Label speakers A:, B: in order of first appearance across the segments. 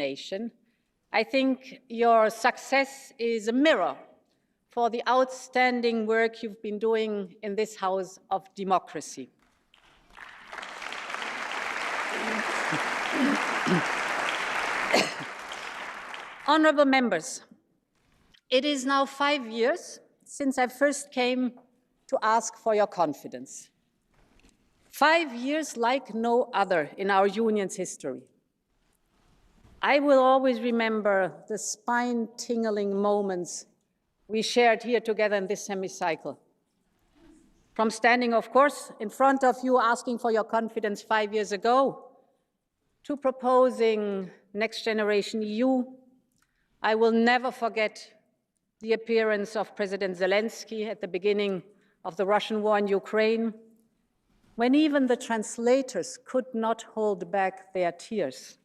A: determination, I think your success is a mirror for the outstanding work you've been doing in this House of Democracy. Honourable members, it is now 5 years since I first came to ask for your confidence. 5 years like no other in our union's history. I will always remember the spine-tingling moments we shared here together in this hemicycle. From standing, of course, in front of you asking for your confidence 5 years ago, to proposing Next Generation EU, I will never forget the appearance of President Zelensky at the beginning of the Russian war in Ukraine, when even the translators could not hold back their tears.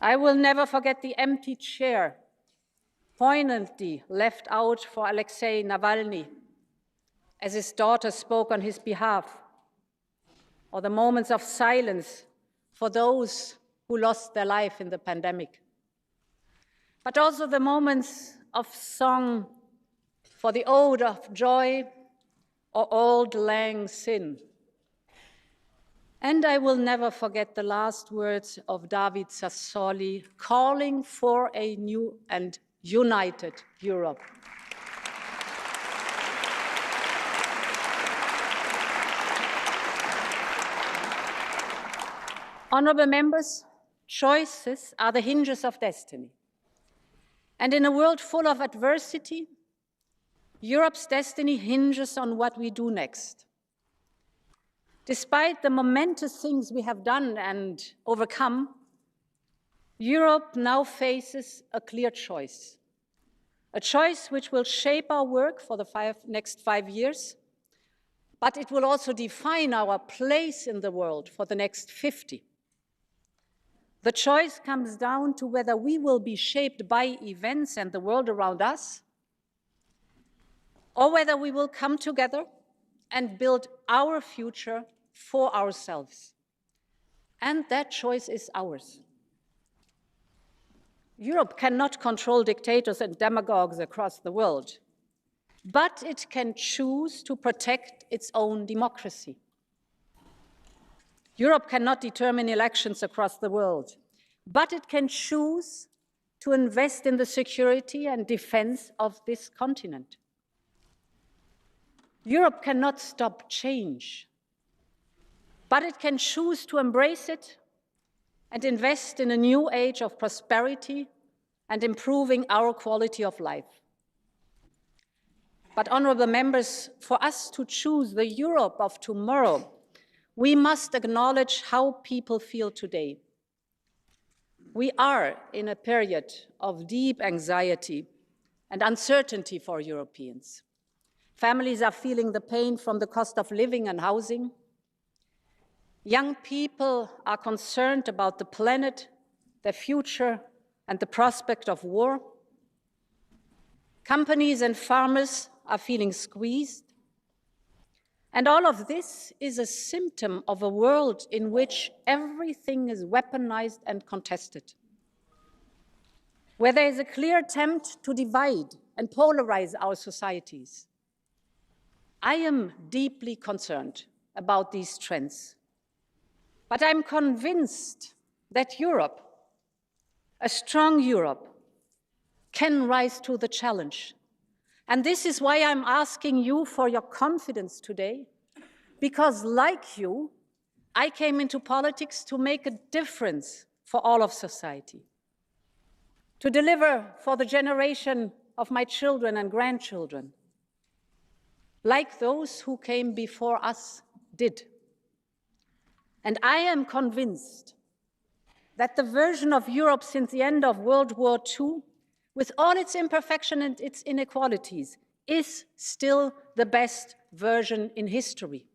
A: I will never forget the empty chair poignantly left out for Alexei Navalny as his daughter spoke on his behalf, or the moments of silence for those who lost their life in the pandemic. But also the moments of song for the ode of joy or auld lang syne. And I will never forget the last words of David Sassoli calling for a new and united Europe. Honourable members, choices are the hinges of destiny. And in a world full of adversity, Europe's destiny hinges on what we do next. Despite the momentous things we have done and overcome, Europe now faces a clear choice. A choice which will shape our work for the next 5 years, but it will also define our place in the world for the next 50. The choice comes down to whether we will be shaped by events and the world around us, or whether we will come together and build our future for ourselves. And that choice is ours. Europe cannot control dictators and demagogues across the world, but it can choose to protect its own democracy. Europe cannot determine elections across the world, but it can choose to invest in the security and defense of this continent. Europe cannot stop change, but it can choose to embrace it and invest in a new age of prosperity and improving our quality of life. But, honourable members, for us to choose the Europe of tomorrow, we must acknowledge how people feel today. We are in a period of deep anxiety and uncertainty for Europeans. Families are feeling the pain from the cost of living and housing. Young people are concerned about the planet, their future, and the prospect of war. Companies and farmers are feeling squeezed. And all of this is a symptom of a world in which everything is weaponized and contested, where there is a clear attempt to divide and polarize our societies. I am deeply concerned about these trends, but I'm convinced that Europe, a strong Europe, can rise to the challenge. And this is why I'm asking you for your confidence today, because like you, I came into politics to make a difference for all of society, to deliver for the generation of my children and grandchildren, like those who came before us did. And I am convinced that the version of Europe since the end of World War II, with all its imperfections and its inequalities, is still the best version in history.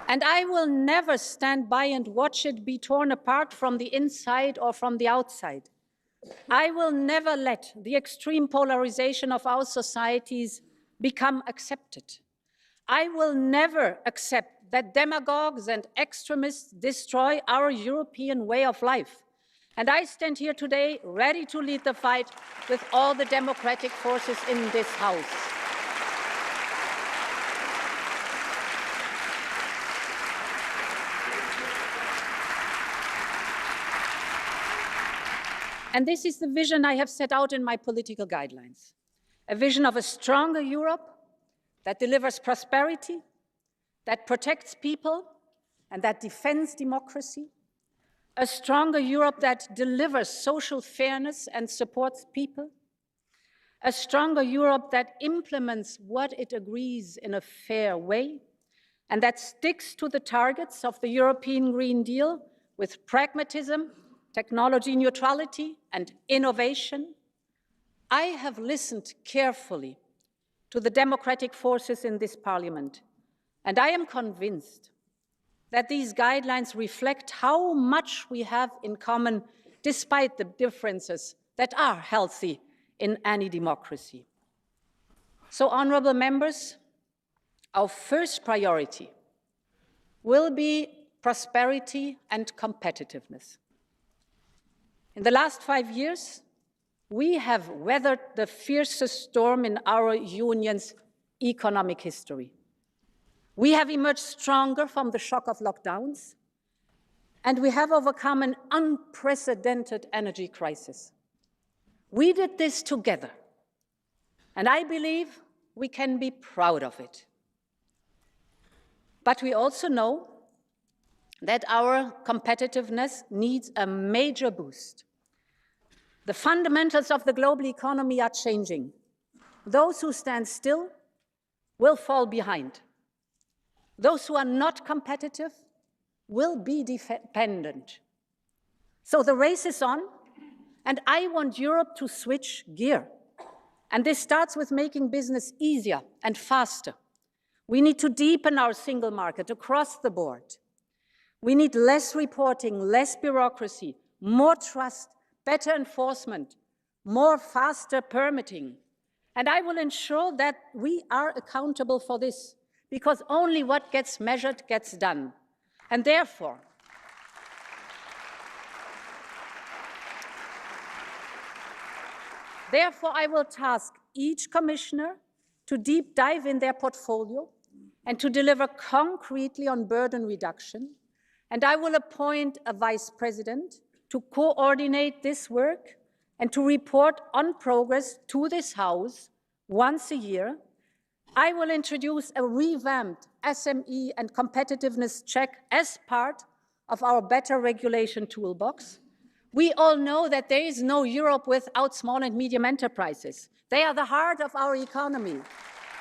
A: And I will never stand by and watch it be torn apart from the inside or from the outside. I will never let the extreme polarization of our societies become accepted. I will never accept that demagogues and extremists destroy our European way of life. And I stand here today ready to lead the fight with all the democratic forces in this House. And this is the vision I have set out in my political guidelines. A vision of a stronger Europe that delivers prosperity, that protects people, and that defends democracy. A stronger Europe that delivers social fairness and supports people. A stronger Europe that implements what it agrees in a fair way, and that sticks to the targets of the European Green Deal with pragmatism, technology neutrality, and innovation. I have listened carefully to the democratic forces in this Parliament, and I am convinced that these guidelines reflect how much we have in common, despite the differences that are healthy in any democracy. So, honourable members, our first priority will be prosperity and competitiveness. In the last 5 years, we have weathered the fiercest storm in our union's economic history. We have emerged stronger from the shock of lockdowns, and we have overcome an unprecedented energy crisis. We did this together, and I believe we can be proud of it. But we also know that our competitiveness needs a major boost. The fundamentals of the global economy are changing. Those who stand still will fall behind. Those who are not competitive will be dependent. So the race is on, and I want Europe to switch gear. And this starts with making business easier and faster. We need to deepen our single market across the board. We need less reporting, less bureaucracy, more trust, better enforcement, more faster permitting. And I will ensure that we are accountable for this, because only what gets measured gets done. And therefore, I will task each commissioner to deep dive in their portfolio and to deliver concretely on burden reduction. And I will appoint a vice president to coordinate this work and to report on progress to this House once a year. I will introduce a revamped SME and competitiveness check as part of our better regulation toolbox. We all know that there is no Europe without small and medium enterprises. They are the heart of our economy.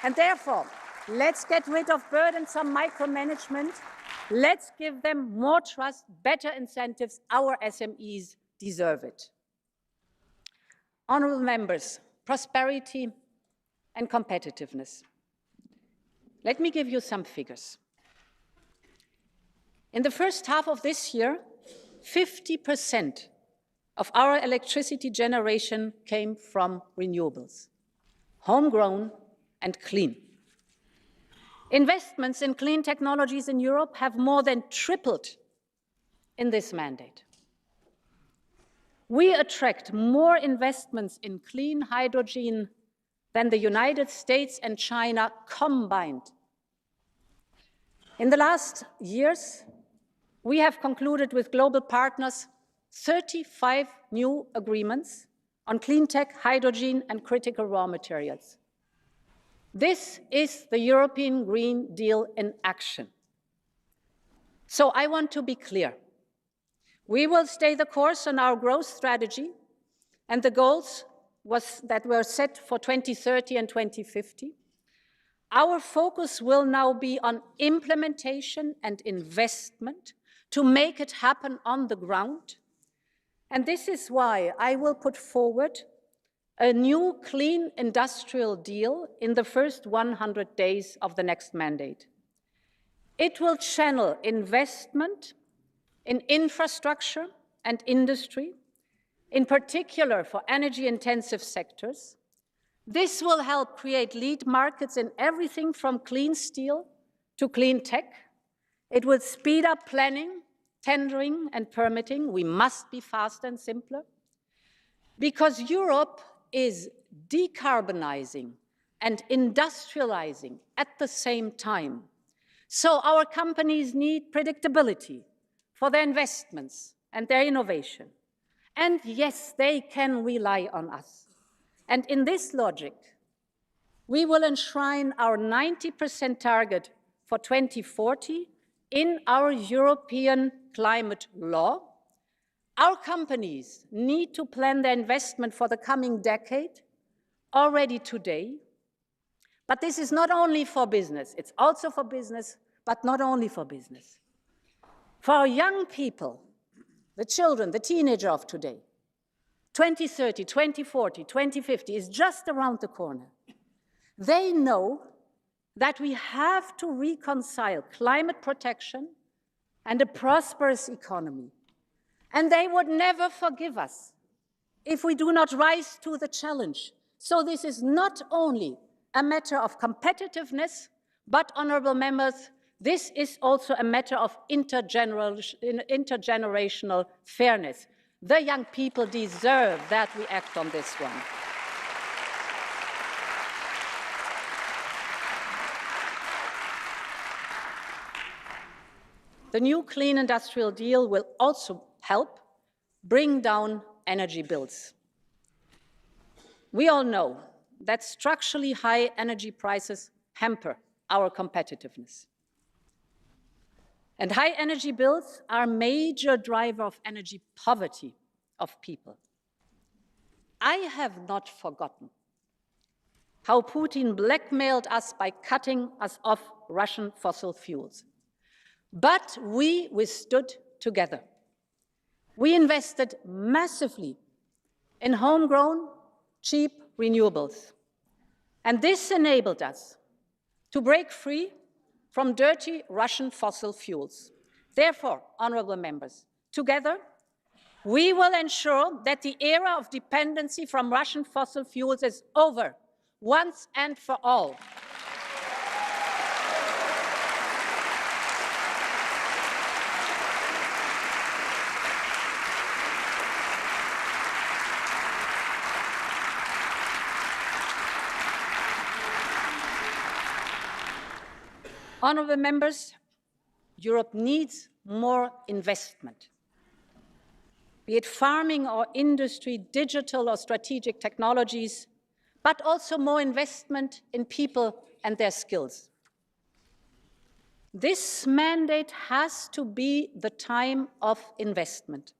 A: And therefore, let's get rid of burdensome micromanagement. Let's give them more trust, better incentives. Our SMEs deserve it. Honourable members, prosperity and competitiveness. Let me give you some figures. In the first half of this year, 50% of our electricity generation came from renewables, homegrown and clean. Investments in clean technologies in Europe have more than tripled in this mandate. We attract more investments in clean hydrogen than the United States and China combined. In the last years, we have concluded with global partners 35 new agreements on clean tech, hydrogen, and critical raw materials. This is the European Green Deal in action. So I want to be clear. We will stay the course on our growth strategy and the goals that were set for 2030 and 2050. Our focus will now be on implementation and investment to make it happen on the ground. And this is why I will put forward a new clean industrial deal in the first 100 days of the next mandate. It will channel investment in infrastructure and industry, in particular for energy-intensive sectors, This will help create lead markets in everything from clean steel to clean tech. It will speed up planning, tendering, and permitting. We must be faster and simpler. Because Europe is decarbonizing and industrializing at the same time. So our companies need predictability for their investments and their innovation. And yes, they can rely on us. And in this logic, we will enshrine our 90% target for 2040 in our European climate law. Our companies need to plan their investment for the coming decade already today. But this is not only for business, it's also for business, but not only for business. For our young people, the children, the teenager of today, 2030, 2040, 2050 is just around the corner. They know that we have to reconcile climate protection and a prosperous economy. And they would never forgive us if we do not rise to the challenge. So this is not only a matter of competitiveness, but, honourable members, this is also a matter of intergenerational fairness. The young people deserve that we act on this one. The new Clean Industrial Deal will also help bring down energy bills. We all know that structurally high energy prices hamper our competitiveness. And high energy bills are a major driver of energy poverty of people. I have not forgotten how Putin blackmailed us by cutting us off Russian fossil fuels. But we withstood together. We invested massively in homegrown, cheap renewables. And this enabled us to break free from dirty Russian fossil fuels. Therefore, honourable members, together, we will ensure that the era of dependency from Russian fossil fuels is over, once and for all. Honourable members, Europe needs more investment, be it farming or industry, digital or strategic technologies, but also more investment in people and their skills. This mandate has to be the time of investment.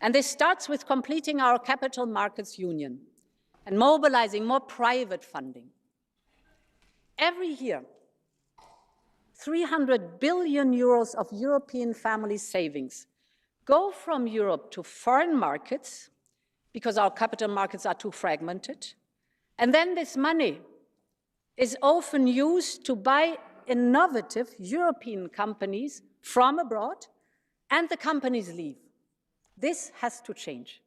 A: And this starts with completing our capital markets union and mobilizing more private funding. Every year, 300 billion euros of European family savings go from Europe to foreign markets because our capital markets are too fragmented. And then this money is often used to buy innovative European companies from abroad, and the companies leave. This has to change.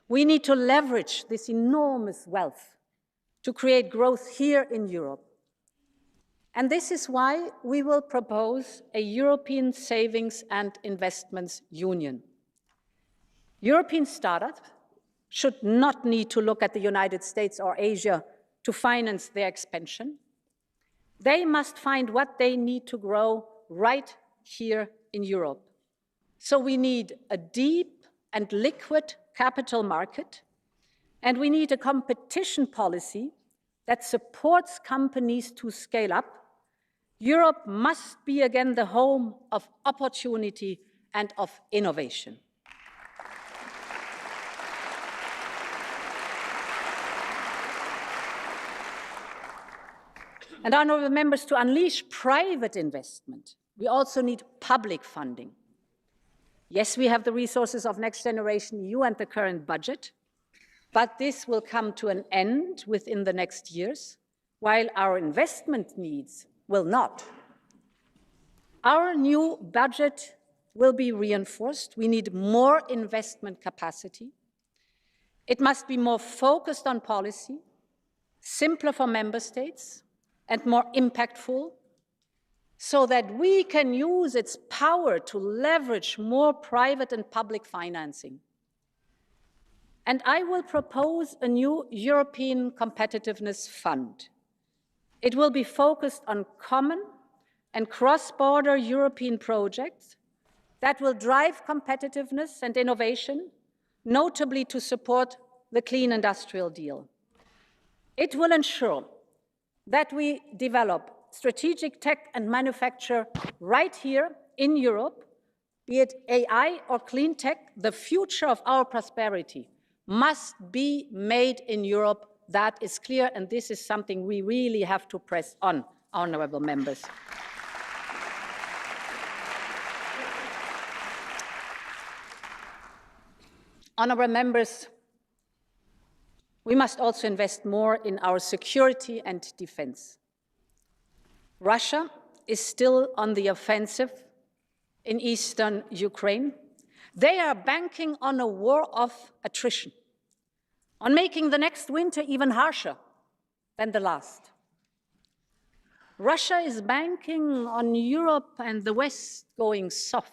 A: We need to leverage this enormous wealth to create growth here in Europe. And this is why we will propose a European Savings and Investments Union. European startups should not need to look at the United States or Asia to finance their expansion. They must find what they need to grow right here in Europe. So we need a deep and liquid capital market, and we need a competition policy that supports companies to scale up. Europe must be again the home of opportunity and of innovation. And honourable members, to unleash private investment, we also need public funding. Yes, we have the resources of Next Generation EU and the current budget, but this will come to an end within the next years, while our investment needs will not. Our new budget will be reinforced. We need more investment capacity. It must be more focused on policy, simpler for member states, and more impactful, so that we can use its power to leverage more private and public financing. And I will propose a new European Competitiveness Fund. It will be focused on common and cross-border European projects that will drive competitiveness and innovation, notably to support the Clean Industrial Deal. It will ensure that we develop strategic tech and manufacture right here in Europe, be it AI or clean tech. The future of our prosperity must be made in Europe. That is clear, and this is something we really have to press on, honourable members. Honourable members, we must also invest more in our security and defence. Russia is still on the offensive in eastern Ukraine. They are banking on a war of attrition, on making the next winter even harsher than the last. Russia is banking on Europe and the West going soft.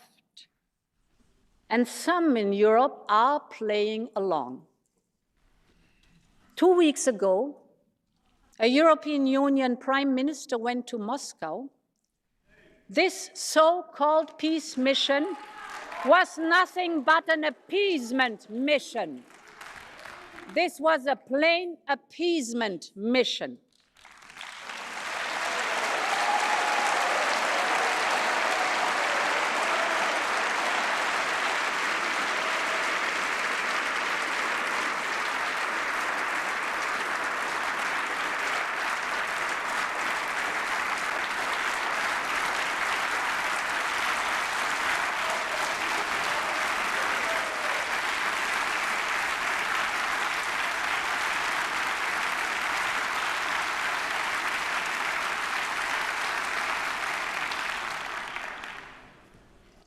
A: And some in Europe are playing along. 2 weeks ago, a European Union Prime Minister went to Moscow. This so-called peace mission was nothing but an appeasement mission. This was a plain appeasement mission.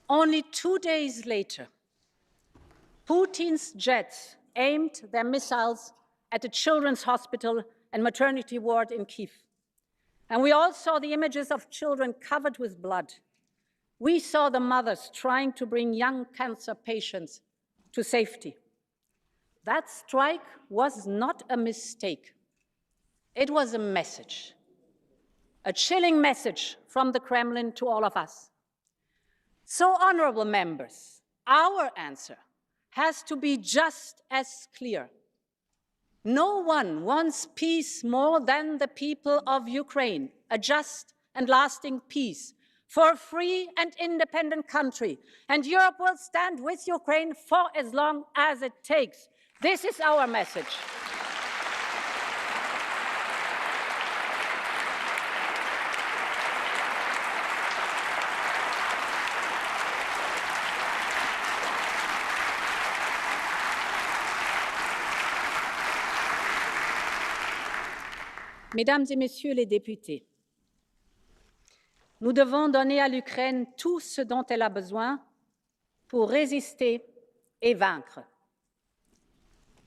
A: Only 2 days later, Putin's jets aimed their missiles at a children's hospital and maternity ward in Kyiv. And we all saw the images of children covered with blood. We saw the mothers trying to bring young cancer patients to safety. That strike was not a mistake. It was a message, a chilling message from the Kremlin to all of us. So, honourable members, our answer has to be just as clear. No one wants peace more than the people of Ukraine, a just and lasting peace for a free and independent country. And Europe will stand with Ukraine for as long as it takes. This is our message. Mesdames et Messieurs les députés, nous devons donner à l'Ukraine tout ce dont elle a besoin pour résister et vaincre.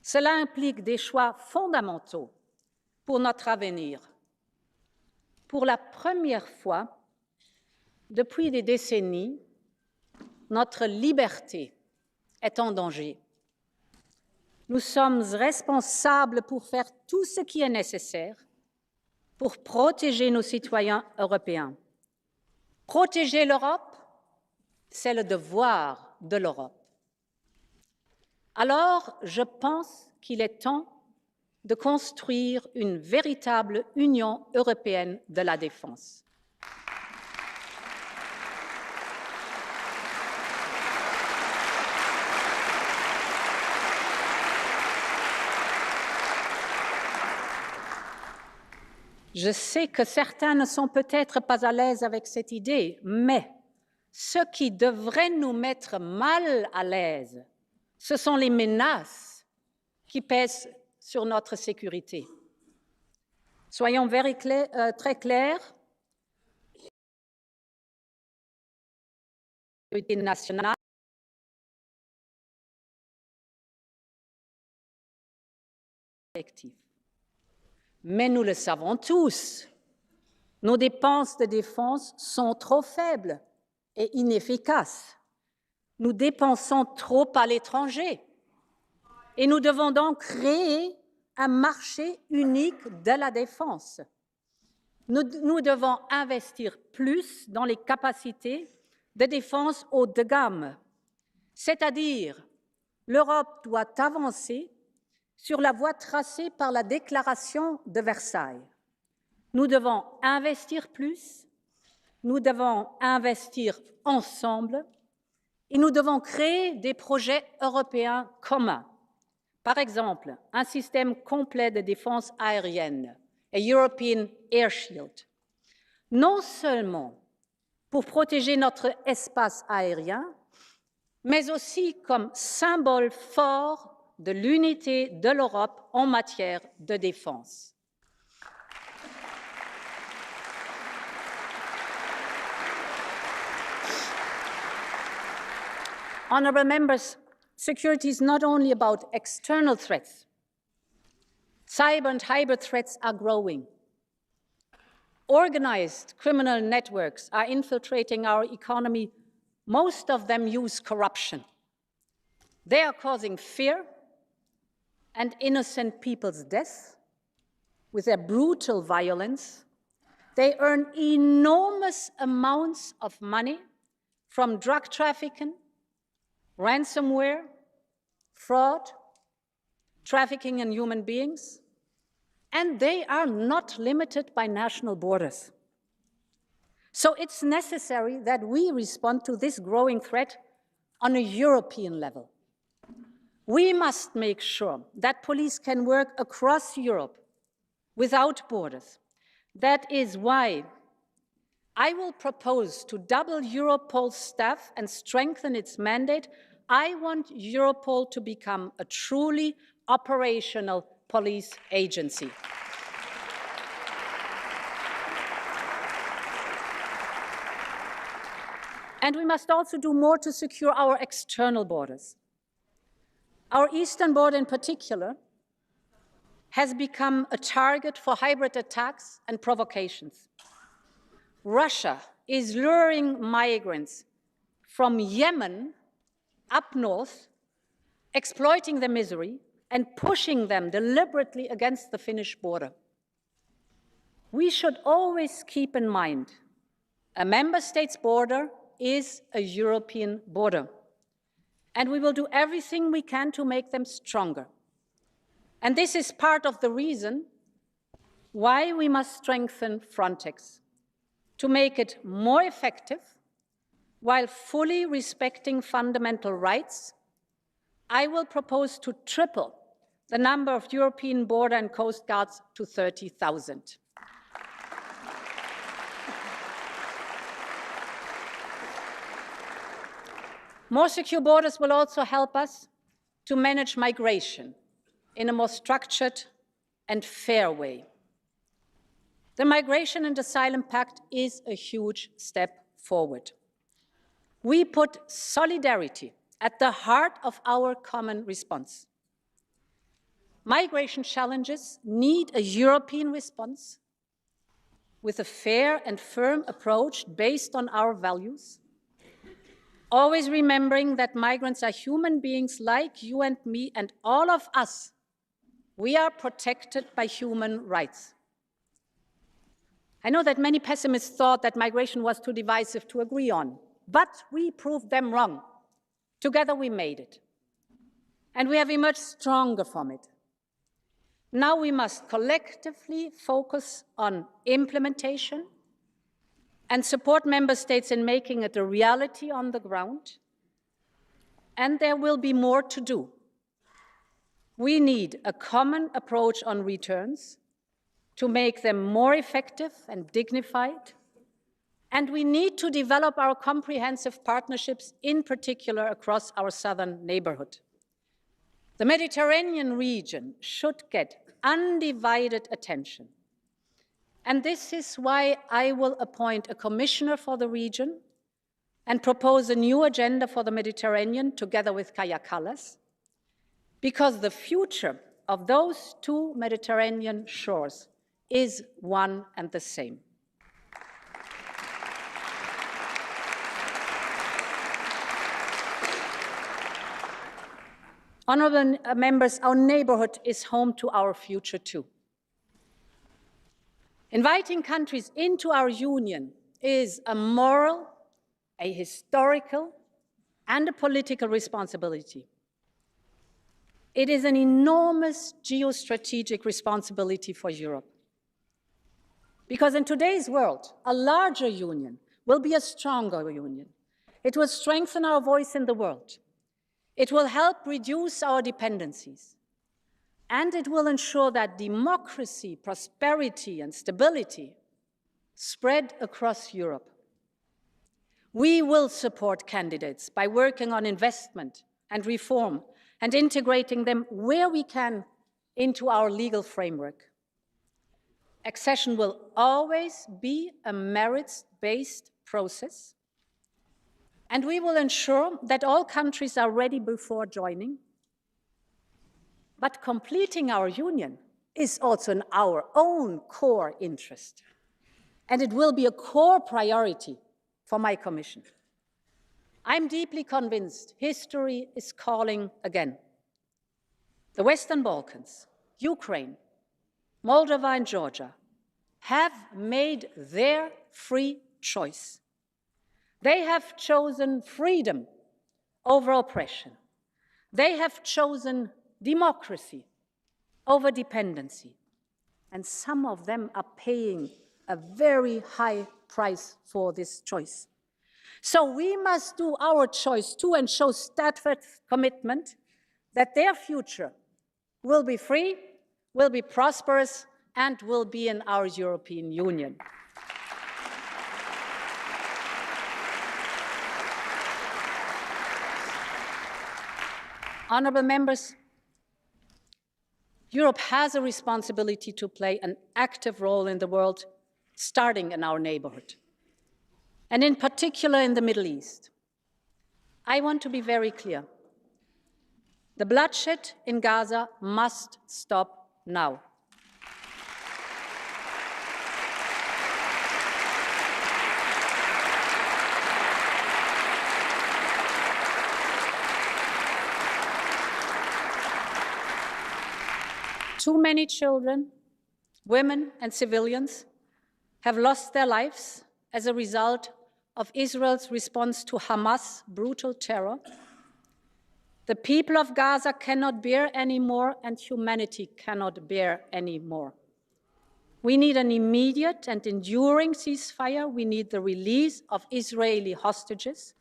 A: Cela implique des choix fondamentaux pour notre avenir. Pour la première fois depuis des décennies, notre liberté est en danger. Nous sommes responsables pour faire tout ce qui est nécessaire pour protéger nos citoyens européens. Protéger l'Europe, c'est le devoir de l'Europe. Alors, je pense qu'il est temps de construire une véritable Union européenne de la défense. Je sais que certains ne sont peut-être pas à l'aise avec cette idée, mais ce qui devrait nous mettre mal à l'aise, ce sont les menaces qui pèsent sur notre sécurité. Soyons très clairs, la sécurité nationale effective. Mais nous le savons tous, nos dépenses de défense sont trop faibles et inefficaces. Nous dépensons trop à l'étranger et nous devons donc créer un marché unique de la défense. Nous devons investir plus dans les capacités de défense haut de gamme, c'est-à-dire l'Europe doit avancer sur la voie tracée par la déclaration de Versailles. Nous devons investir plus, nous devons investir ensemble et nous devons créer des projets européens communs. Par exemple, un système complet de défense aérienne, a European Air Shield, non seulement pour protéger notre espace aérien, mais aussi comme symbole fort de l'unité de l'Europe en matière de défense. Honourable members, security is not only about external threats. Cyber and hybrid threats are growing. Organized criminal networks are infiltrating our economy. Most of them use corruption. They are causing fear and innocent people's death with their brutal violence. They earn enormous amounts of money from drug trafficking, ransomware, fraud, trafficking in human beings, and they are not limited by national borders. So it's necessary that we respond to this growing threat on a European level. We must make sure that police can work across Europe without borders. That is why I will propose to double Europol's staff and strengthen its mandate. I want Europol to become a truly operational police agency. And we must also do more to secure our external borders. Our eastern border in particular has become a target for hybrid attacks and provocations. Russia is luring migrants from Yemen up north, exploiting their misery and pushing them deliberately against the Finnish border. We should always keep in mind a member state's border is a European border, and we will do everything we can to make them stronger. And this is part of the reason why we must strengthen Frontex, to make it more effective while fully respecting fundamental rights. I will propose to triple the number of European border and coast guards to 30,000. More secure borders will also help us to manage migration in a more structured and fair way. The Migration and Asylum Pact is a huge step forward. We put solidarity at the heart of our common response. Migration challenges need a European response with a fair and firm approach based on our values, always remembering that migrants are human beings like you and me, and all of us. We are protected by human rights. I know that many pessimists thought that migration was too divisive to agree on, but we proved them wrong. Together we made it, and we have emerged stronger from it. Now we must collectively focus on implementation and support member states in making it a reality on the ground, and there will be more to do. We need a common approach on returns to make them more effective and dignified, and we need to develop our comprehensive partnerships, in particular across our southern neighborhood. The Mediterranean region should get undivided attention, and this is why I will appoint a commissioner for the region and propose a new agenda for the Mediterranean together with Kaja Kallas, because the future of those two Mediterranean shores is one and the same. Honourable members, our neighbourhood is home to our future too. Inviting countries into our union is a moral, a historical, and a political responsibility. It is an enormous geostrategic responsibility for Europe. Because in today's world, a larger union will be a stronger union. It will strengthen our voice in the world. It will help reduce our dependencies. And it will ensure that democracy, prosperity, and stability spread across Europe. We will support candidates by working on investment and reform and integrating them where we can into our legal framework. Accession will always be a merits-based process, and we will ensure that all countries are ready before joining. But completing our union is also in our own core interest, and it will be a core priority for my Commission. I'm deeply convinced history is calling again. The Western Balkans, Ukraine, Moldova and Georgia have made their free choice. They have chosen freedom over oppression. They have chosen democracy over dependency. And some of them are paying a very high price for this choice. So we must do our choice too and show steadfast commitment that their future will be free, will be prosperous, and will be in our European Union. Honourable members, Europe has a responsibility to play an active role in the world, starting in our neighbourhood, and in particular in the Middle East. I want to be very clear. The bloodshed in Gaza must stop now. Too many children, women, and civilians have lost their lives as a result of Israel's response to Hamas' brutal terror. The people of Gaza cannot bear anymore, and humanity cannot bear anymore. We need an immediate and enduring ceasefire. We need the release of Israeli hostages,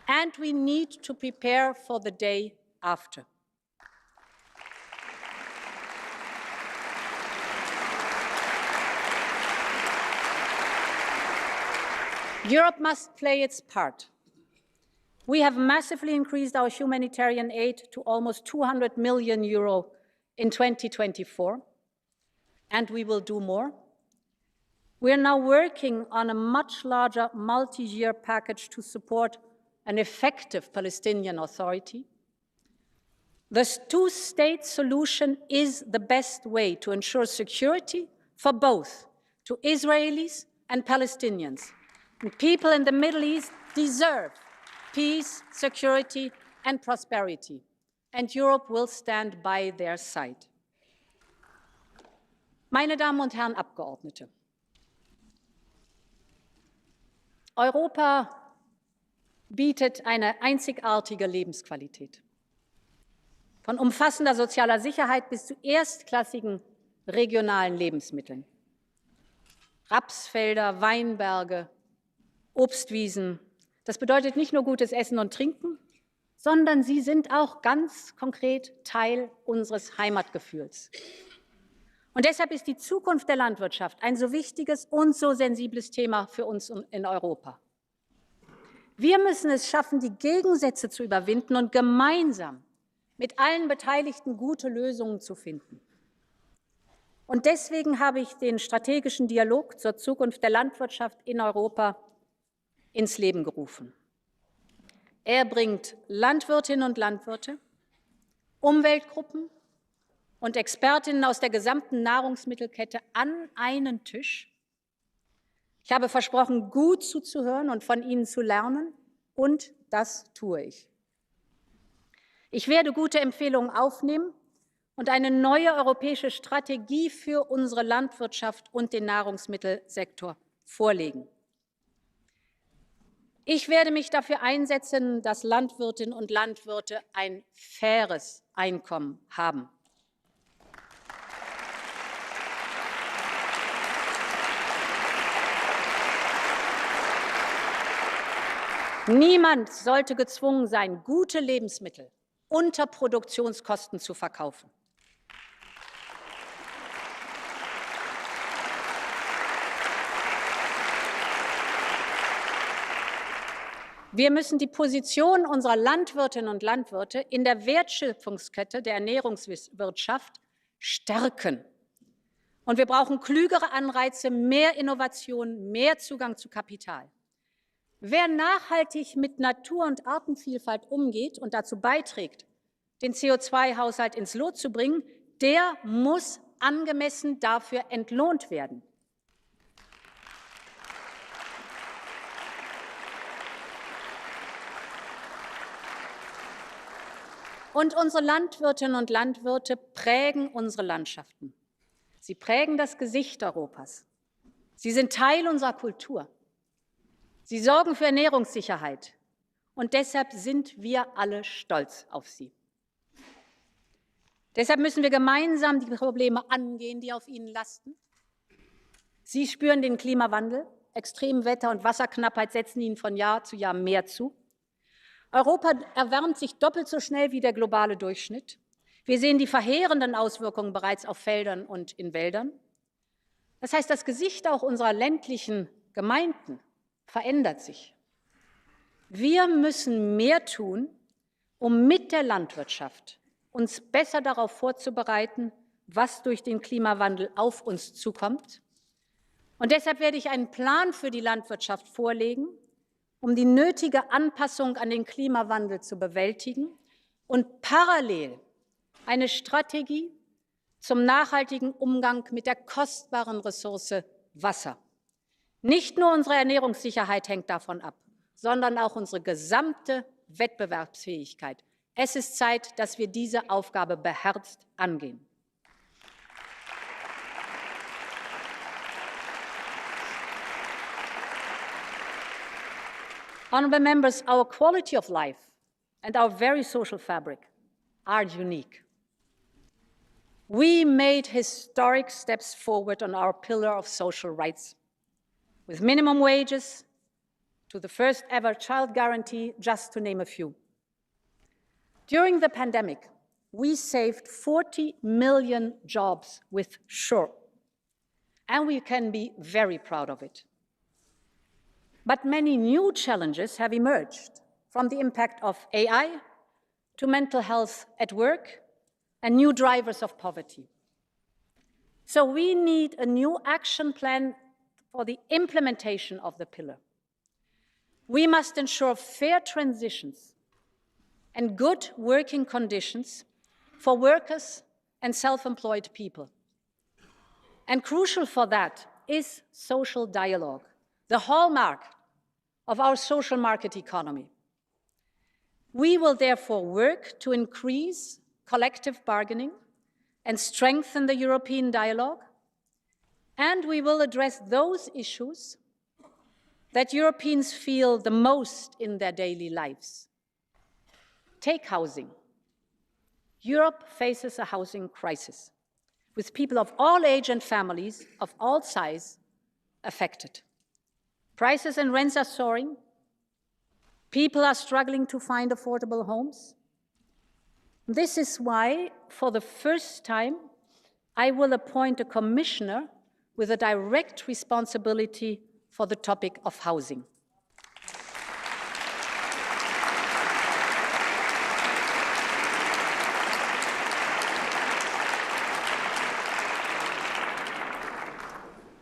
A: and we need to prepare for the day after. Europe must play its part. We have massively increased our humanitarian aid to almost €200 million in 2024, and we will do more. We are now working on a much larger multi-year package to support an effective Palestinian Authority. The two-state solution is the best way to ensure security for both, to Israelis and Palestinians. And people in the Middle East deserve peace, security, and prosperity, and Europe will stand by their side. Meine Damen und Herren Abgeordnete, Europa bietet eine einzigartige Lebensqualität. Von umfassender sozialer Sicherheit bis zu erstklassigen regionalen Lebensmitteln. Rapsfelder, Weinberge, Obstwiesen. Das bedeutet nicht nur gutes Essen und Trinken, sondern sie sind auch ganz konkret Teil unseres Heimatgefühls. Und deshalb ist die Zukunft der Landwirtschaft ein so wichtiges und so sensibles Thema für uns in Europa. Wir müssen es schaffen, die Gegensätze zu überwinden und gemeinsam mit allen Beteiligten gute Lösungen zu finden. Und deswegen habe ich den strategischen Dialog zur Zukunft der Landwirtschaft in Europa ins Leben gerufen. Er bringt Landwirtinnen und Landwirte, Umweltgruppen und Expertinnen aus der gesamten Nahrungsmittelkette an einen Tisch. Ich habe versprochen, gut zuzuhören und von Ihnen zu lernen, und das tue ich. Ich werde gute Empfehlungen aufnehmen und eine neue europäische Strategie für unsere Landwirtschaft und den Nahrungsmittelsektor vorlegen. Ich werde mich dafür einsetzen, dass Landwirtinnen und Landwirte ein faires Einkommen haben. Niemand sollte gezwungen sein, gute Lebensmittel unter Produktionskosten zu verkaufen. Wir müssen die Position unserer Landwirtinnen und Landwirte in der Wertschöpfungskette der Ernährungswirtschaft stärken. Und wir brauchen klügere Anreize, mehr Innovation, mehr Zugang zu Kapital. Wer nachhaltig mit Natur- und Artenvielfalt umgeht und dazu beiträgt, den CO2-Haushalt ins Lot zu bringen, der muss angemessen dafür entlohnt werden. Und unsere Landwirtinnen und Landwirte prägen unsere Landschaften. Sie prägen das Gesicht Europas. Sie sind Teil unserer Kultur. Sie sorgen für Ernährungssicherheit. Und deshalb sind wir alle stolz auf sie. Deshalb müssen wir gemeinsam die Probleme angehen, die auf ihnen lasten. Sie spüren den Klimawandel. Extremwetter und Wasserknappheit setzen ihnen von Jahr zu Jahr mehr zu. Europa erwärmt sich doppelt so schnell wie der globale Durchschnitt. Wir sehen die verheerenden Auswirkungen bereits auf Feldern und in Wäldern. Das heißt, das Gesicht auch unserer ländlichen Gemeinden verändert sich. Wir müssen mehr tun, um mit der Landwirtschaft uns besser darauf vorzubereiten, was durch den Klimawandel auf uns zukommt. Und deshalb werde ich einen Plan für die Landwirtschaft vorlegen, um die nötige Anpassung an den Klimawandel zu bewältigen und parallel eine Strategie zum nachhaltigen Umgang mit der kostbaren Ressource Wasser. Nicht nur unsere Ernährungssicherheit hängt davon ab, sondern auch unsere gesamte Wettbewerbsfähigkeit. Es ist Zeit, dass wir diese Aufgabe beherzt angehen. Honourable members, our quality of life and our very social fabric are unique. We made historic steps forward on our pillar of social rights, with minimum wages to the first ever child guarantee, just to name a few. During the pandemic, we saved 40 million jobs with SURE, and we can be very proud of it. But many new challenges have emerged, from the impact of AI to mental health at work and new drivers of poverty. So we need a new action plan for the implementation of the pillar. We must ensure fair transitions and good working conditions for workers and self-employed people. And crucial for that is social dialogue, the hallmark of our social market economy. We will therefore work to increase collective bargaining and strengthen the European dialogue, and we will address those issues that Europeans feel the most in their daily lives. Take housing. Europe faces a housing crisis, with people of all age and families of all size affected. Prices and rents are soaring. People are struggling to find affordable homes. This is why, for the first time, I will appoint a commissioner with a direct responsibility for the topic of housing.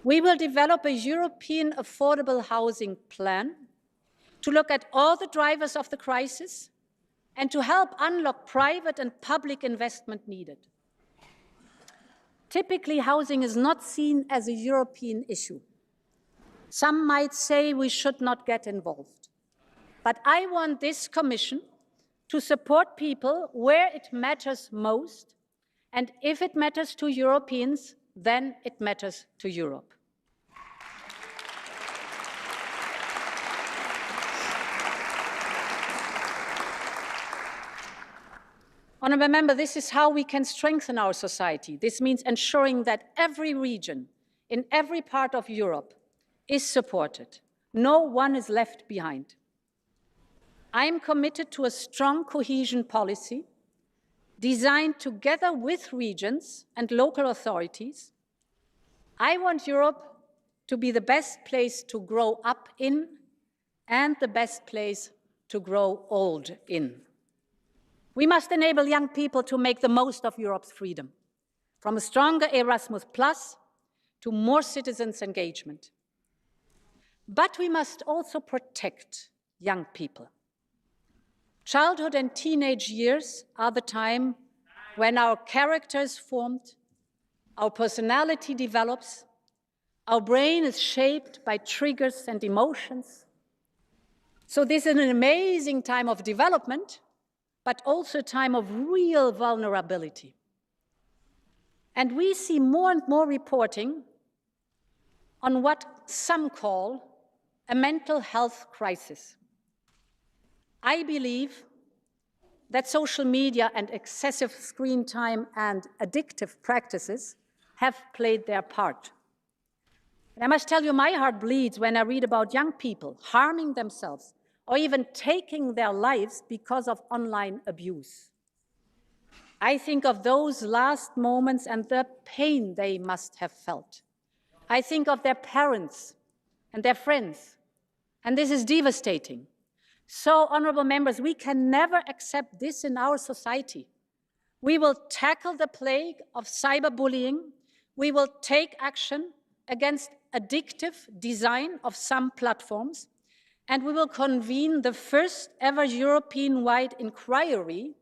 A: We will develop a European affordable housing plan to look at all the drivers of the crisis and to help unlock private and public investment needed. Typically, housing is not seen as a European issue. Some might say we should not get involved. But I want this Commission to support people where it matters most, and if it matters to Europeans, then it matters to Europe. Honourable Member, this is how we can strengthen our society. This means ensuring that every region in every part of Europe is supported. No one is left behind. I am committed to a strong cohesion policy designed together with regions and local authorities. I want Europe to be the best place to grow up in and the best place to grow old in. We must enable young people to make the most of Europe's freedom, from a stronger Erasmus+ to more citizens' engagement. But we must also protect young people. Childhood and teenage years are the time when our character is formed, our personality develops, our brain is shaped by triggers and emotions. So this is an amazing time of development, but also a time of real vulnerability. And we see more and more reporting on what some call a mental health crisis. I believe that social media and excessive screen time and addictive practices have played their part. And I must tell you, my heart bleeds when I read about young people harming themselves or even taking their lives because of online abuse. I think of those last moments and the pain they must have felt. I think of their parents and their friends, and this is devastating. So, honourable members, we can never accept this in our society. We will tackle the plague of cyberbullying. We will take action against addictive design of some platforms, and we will convene the first ever European-wide inquiry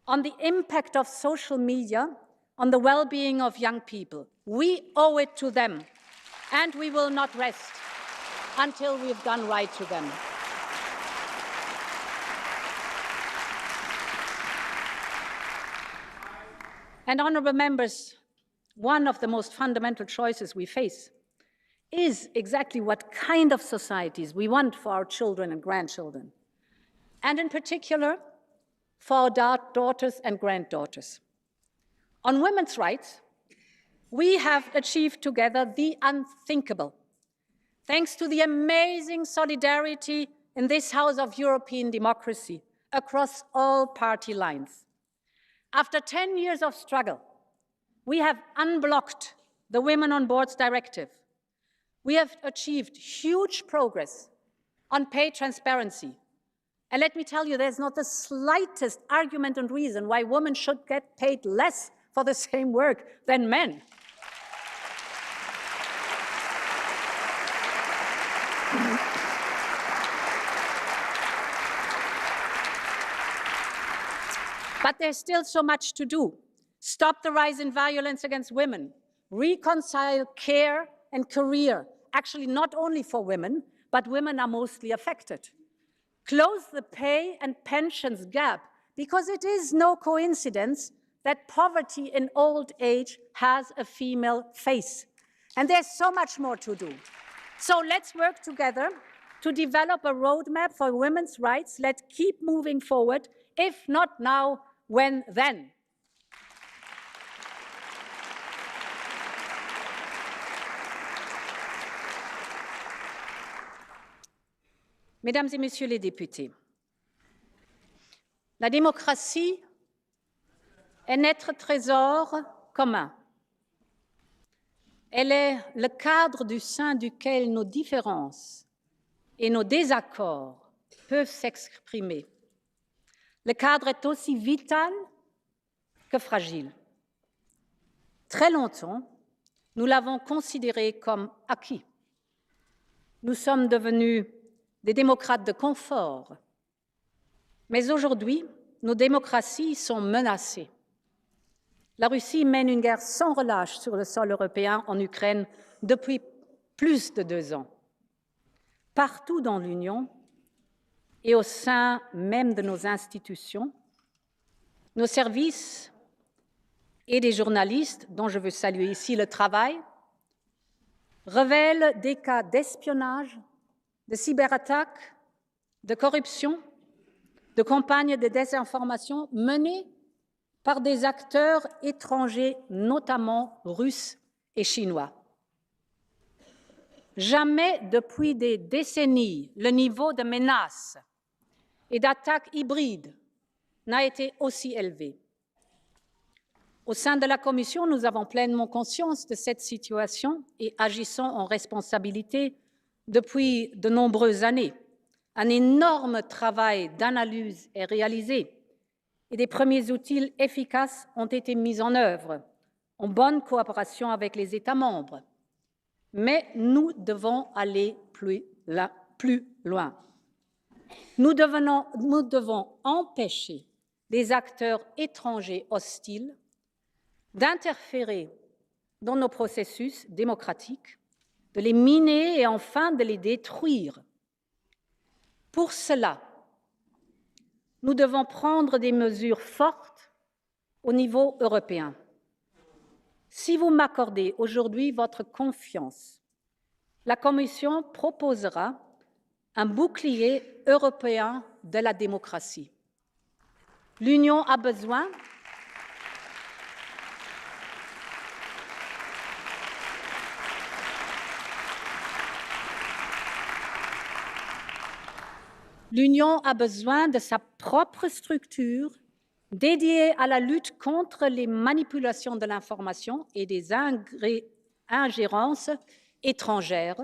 A: on the impact of social media on the well-being of young people. We owe it to them, and we will not rest until we've done right to them. And honourable members, one of the most fundamental choices we face is exactly what kind of societies we want for our children and grandchildren, and in particular for our daughters and granddaughters. On women's rights, we have achieved together the unthinkable, thanks to the amazing solidarity in this House of European democracy across all party lines. After 10 years of struggle, we have unblocked the Women on Boards Directive. We have achieved huge progress on pay transparency. And let me tell you, there's not the slightest argument and reason why women should get paid less for the same work than men. But there's still so much to do. Stop the rise in violence against women, reconcile care and career, actually not only for women, but women are mostly affected. Close the pay and pensions gap, because it is no coincidence that poverty in old age has a female face. And there's so much more to do. So let's work together to develop a roadmap for women's rights. Let's keep moving forward. If not now, when then? Mesdames et Messieurs les députés, la démocratie est notre trésor commun. Elle est le cadre du sein duquel nos différences et nos désaccords peuvent s'exprimer. Le cadre est aussi vital que fragile. Très longtemps, nous l'avons considéré comme acquis. Nous sommes devenus des démocrates de confort. Mais aujourd'hui, nos démocraties sont menacées. La Russie mène une guerre sans relâche sur le sol européen en Ukraine depuis plus de 2 ans. Partout dans l'Union et au sein même de nos institutions, nos services et des journalistes, dont je veux saluer ici le travail, révèlent des cas d'espionnage, de cyberattaques, de corruption, de campagnes de désinformation menées par des acteurs étrangers, notamment russes et chinois. Jamais depuis des décennies, le niveau de menaces et d'attaques hybrides n'a été aussi élevé. Au sein de la Commission, nous avons pleinement conscience de cette situation et agissons en responsabilité depuis de nombreuses années. Un énorme travail d'analyse est réalisé et des premiers outils efficaces ont été mis en œuvre en bonne coopération avec les États membres. Mais nous devons aller plus loin. Nous devons empêcher les acteurs étrangers hostiles d'interférer dans nos processus démocratiques, de les miner et enfin de les détruire. Pour cela, nous devons prendre des mesures fortes au niveau européen. Si vous m'accordez aujourd'hui votre confiance, la Commission proposera un bouclier européen de la démocratie. L'Union a besoin de sa propre structure dédiée à la lutte contre les manipulations de l'information et des ingérences étrangères.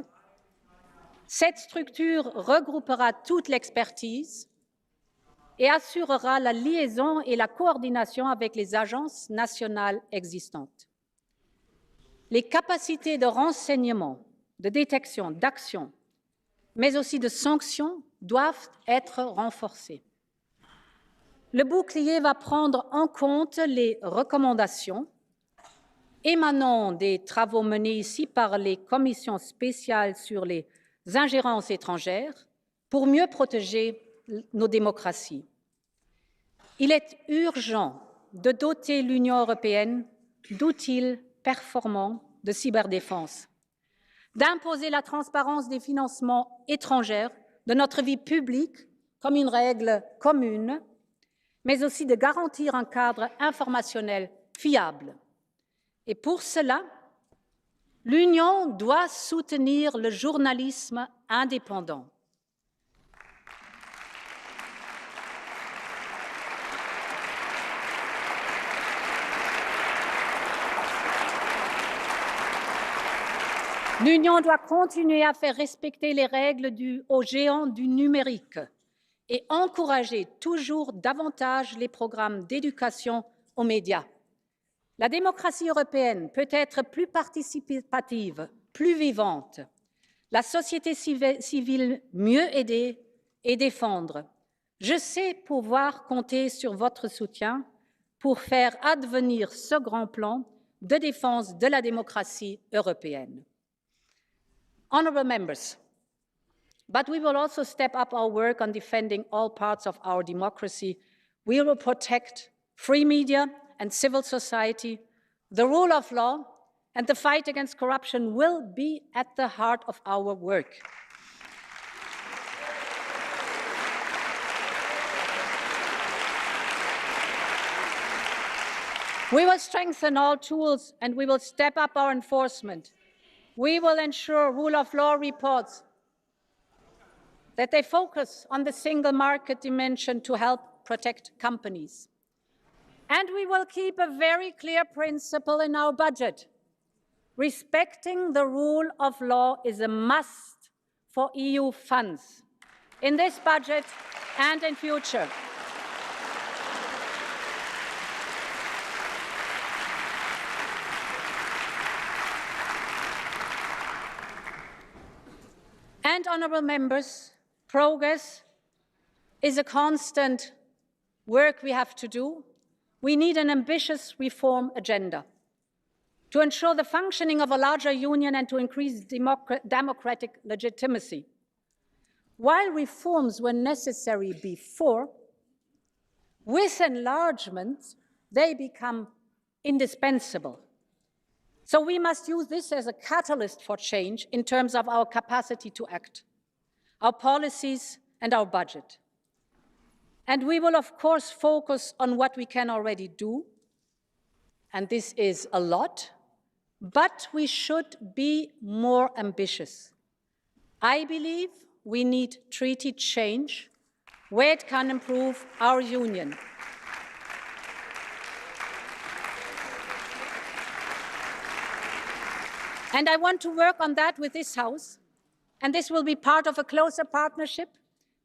A: Cette structure regroupera toute l'expertise et assurera la liaison et la coordination avec les agences nationales existantes. Les capacités de renseignement, de détection, d'action, mais aussi de sanctions doivent être renforcées. Le bouclier va prendre en compte les recommandations émanant des travaux menés ici par les commissions spéciales sur les ingérences étrangères pour mieux protéger nos démocraties. Il est urgent de doter l'Union européenne d'outils performants de cyberdéfense, d'imposer la transparence des financements étrangers de notre vie publique comme une règle commune, mais aussi de garantir un cadre informationnel fiable. Et pour cela, l'Union doit soutenir le journalisme indépendant. L'Union doit continuer à faire respecter les règles aux géants du numérique et encourager toujours davantage les programmes d'éducation aux médias. La démocratie européenne peut être plus participative, plus vivante, la société civile mieux aider et défendre. Je sais pouvoir compter sur votre soutien pour faire advenir ce grand plan de défense de la démocratie européenne. Honourable members, but we will also step up our work on defending all parts of our democracy. We will protect free media and civil society. The rule of law and the fight against corruption will be at the heart of our work. We will strengthen all tools and we will step up our enforcement. We will ensure rule of law reports that they focus on the single market dimension to help protect companies. And we will keep a very clear principle in our budget. Respecting the rule of law is a must for EU funds in this budget and in future. And, honourable members, progress is a constant work we have to do. We need an ambitious reform agenda to ensure the functioning of a larger union and to increase democratic legitimacy. While reforms were necessary before, with enlargement, they become indispensable. So we must use this as a catalyst for change in terms of our capacity to act, our policies and our budget. And we will, of course, focus on what we can already do, and this is a lot, but we should be more ambitious. I believe we need treaty change where it can improve our union. And I want to work on that with this House, and this will be part of a closer partnership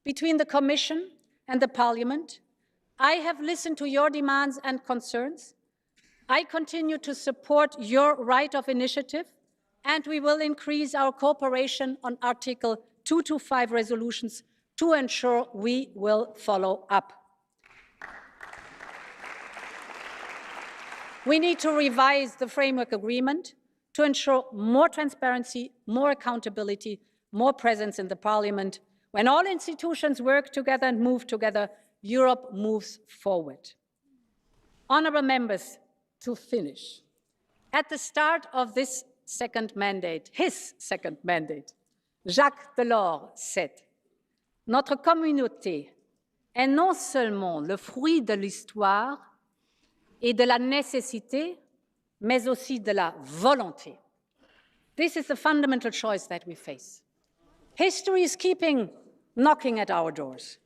A: between the Commission and the Parliament. I have listened to your demands and concerns. I continue to support your right of initiative, and we will increase our cooperation on Article 225 resolutions to ensure we will follow up. We need to revise the framework agreement to ensure more transparency, more accountability, more presence in the Parliament. When all institutions work together and move together, Europe moves forward. Honourable members, to finish, at the start of this second mandate, his second mandate, Jacques Delors said, "Notre communauté est non seulement le fruit de l'histoire et de la nécessité, mais aussi de la volonté." This is the fundamental choice that we face. History is knocking at our doors.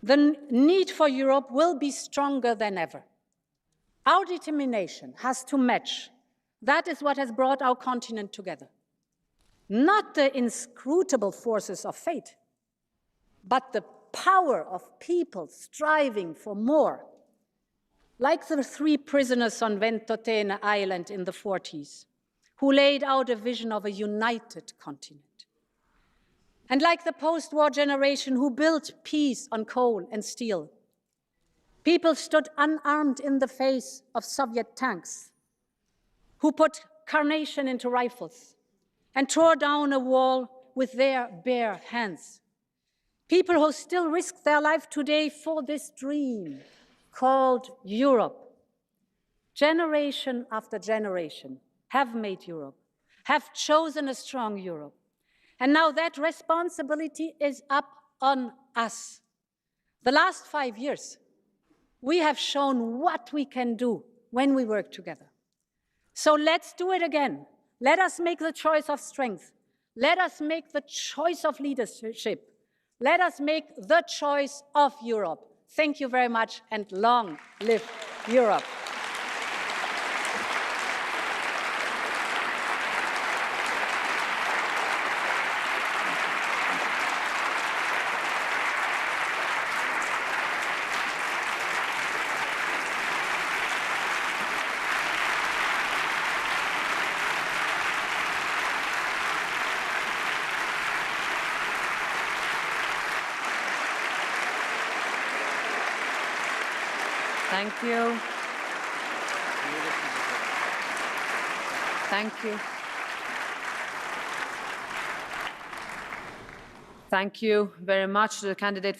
A: The need for Europe will be stronger than ever. Our determination has to match. That is what has brought our continent together. Not the inscrutable forces of fate, but the power of people striving for more. Like the 3 prisoners on Ventotene Island in the 40s, who laid out a vision of a united continent. And like the post-war generation who built peace on coal and steel. People stood unarmed in the face of Soviet tanks, who put carnation into rifles and tore down a wall with their bare hands. People who still risk their life today for this dream called Europe. Generation after generation have made Europe, have chosen a strong Europe. And now that responsibility is up on us. The last 5 years, we have shown what we can do when we work together. So let's do it again. Let us make the choice of strength. Let us make the choice of leadership. Let us make the choice of Europe. Thank you very much, and long live Europe.
B: Thank you. Thank you. Thank you very much to the candidate